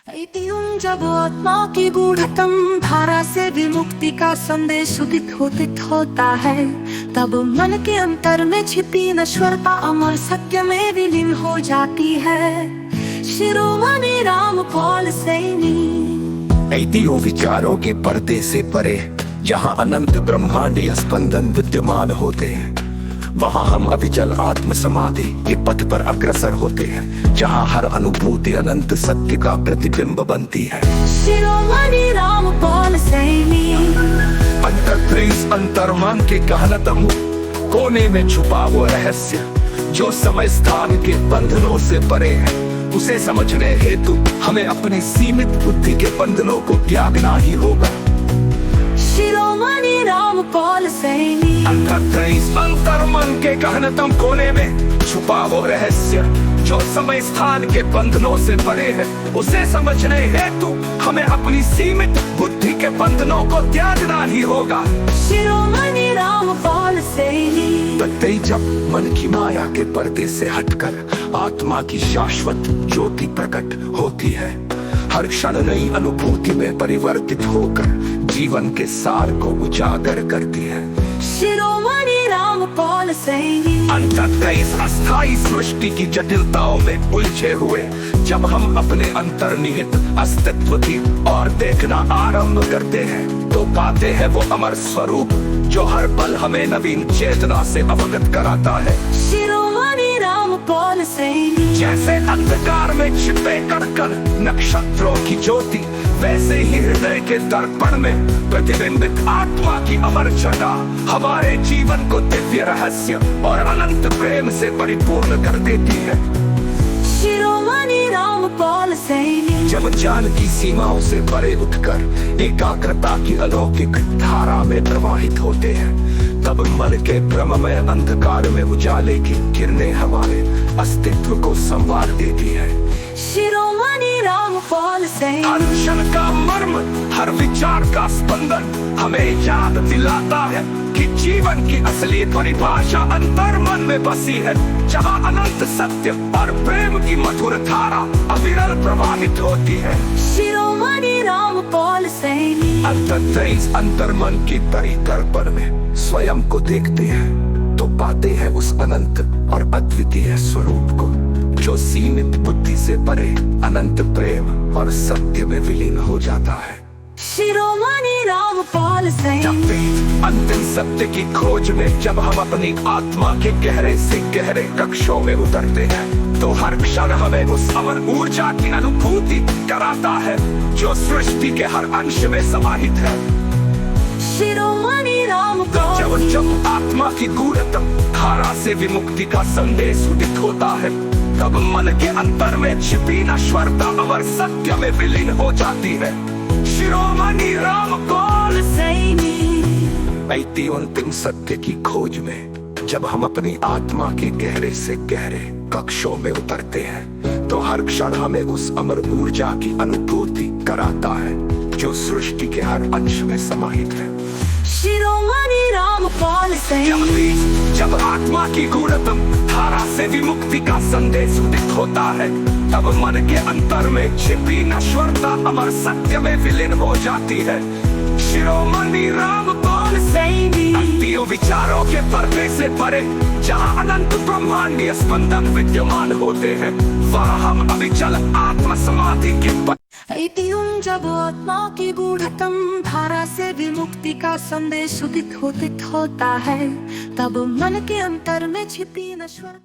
जब आत्मा की गूढ़तम धारा से विमुक्ति का संदेश उदित होता है, तब मन के अंतर में छिपी नश्वरता अमर सत्य में विलीन हो जाती है। शिरोमणि रामपाल सैनी। ऐतियो विचारों के पर्दे से परे, जहाँ अनंत ब्रह्मांडीय स्पंदन विद्यमान होते हैं, वहाँ हम अविचल आत्म समाधि के पथ पर अग्रसर होते हैं, जहाँ हर अनुभूति अनंत सत्य का प्रतिबिंब बनती है। शिरोमणि रामपाल सैनी। अंतर्मन के गहनतम कोने में छुपा वो रहस्य, जो समय स्थान के बंधनों से परे है, उसे समझने हेतु हमें अपनी सीमित बुद्धि के बंधनों को त्यागना ही होगा। शिरोमणि रामपाल सैनी। अंतर्मन के गहनतम कोने में छुपा वो रहस्य, जो समय स्थान के बंधनों से परे है, उसे समझने हेतु हमें अपनी सीमित बुद्धि के बंधनों को त्यागना ही होगा। शिरोमणि रामपाल सैनी। जब मन की माया के पर्दे से हटकर आत्मा की शाश्वत ज्योति प्रकट होती है, हर क्षण नई अनुभूति में परिवर्तित होकर जीवन के सार को उजागर करती है। शिरोमणि रामपाल सैनी। अंततः इस अस्थायी सृष्टि की जटिलताओं में उलझे हुए जब हम अपने अंतर्निहित अस्तित्व की ओर देखना आरंभ करते हैं, तो पाते हैं वो अमर स्वरूप जो हर पल हमें नवीन चेतना से अवगत कराता है। शिरोमणि रामपाल सैनी। जैसे अंधकार में छिपे कण नक्षत्रों की ज्योति, वैसे ही हृदय के दर्पण में प्रतिबिंबित आत्मा की अमर छटा हमारे जीवन को दिव्य रहस्य और अनंत प्रेम से परिपूर्ण कर देती है। शिरोमणि रामपाल सैनी। जब ज्ञान की सीमाओं से परे उठकर एकाग्रता की अलौकिक धारा में प्रवाहित होते हैं, तब मन के भ्रममय अंधकार में उजाले की किरणें हमारे अस्तित्व को संवार देती है। शिरोमणि रामपाल सैनी। हर क्षण का मर्म, हर विचार का स्पंदन हमें याद दिलाता है कि जीवन की असली परिभाषा अंतर्मन में बसी है, जहाँ अनंत सत्य और प्रेम की मधुर धारा अविरल प्रवाहित होती है। शिरोमणि रामपाल सैनी। अंतर्मन की तरी दर्पण में स्वयं को देखते हैं, तो पाते हैं उस अनंत और अद्वितीय स्वरूप को, जो सीमित बुद्धि से परे अनंत प्रेम और सत्य में विलीन हो जाता है। शिरोमणि रामपाल सैनी। अंतिम सत्य की खोज में जब हम अपनी आत्मा के गहरे से गहरे कक्षों में उतरते हैं, तो हर क्षण हमें उस अमर ऊर्जा की अनुभूति कराता है, जो सृष्टि के हर अंश में समाहित है। शिरोमणि रामपाल। जब आत्मा की गूढ़तम धारा से विमुक्ति का संदेश उदित होता है, तब मन के अंतर में छिपी नश्वरता अमर सत्य में विलीन हो जाती है। शिरोमणि रामपाल सैनी। अंतिम सत्य की खोज में जब हम अपनी आत्मा के गहरे से गहरे कक्षों में उतरते हैं, तो हर क्षण हमें उस अमर ऊर्जा की अनुभूति कराता है, जो सृष्टि के हर अंश में समाहित है। शिरोमणि रामपाल सैनी। जब आत्मा की गूढ़तम धारा से विमुक्ति का संदेश उदित होता है, तब मन के अंतर में छिपी नश्वरता अमर सत्य में विलीन हो जाती है। शिरोमणि रामपाल सैनी। अंतिम विचारों के पर्दे से परे, जहाँ अनंत ब्रह्मांडीय स्पंदन विद्यमान होते हैं, वहाँ हम अविचल आत्म समाधि के जब आत्मा की गूढ़तम धारा से विमुक्ति का संदेश उदित होता है, तब मन के अंतर में छिपी नश्वरता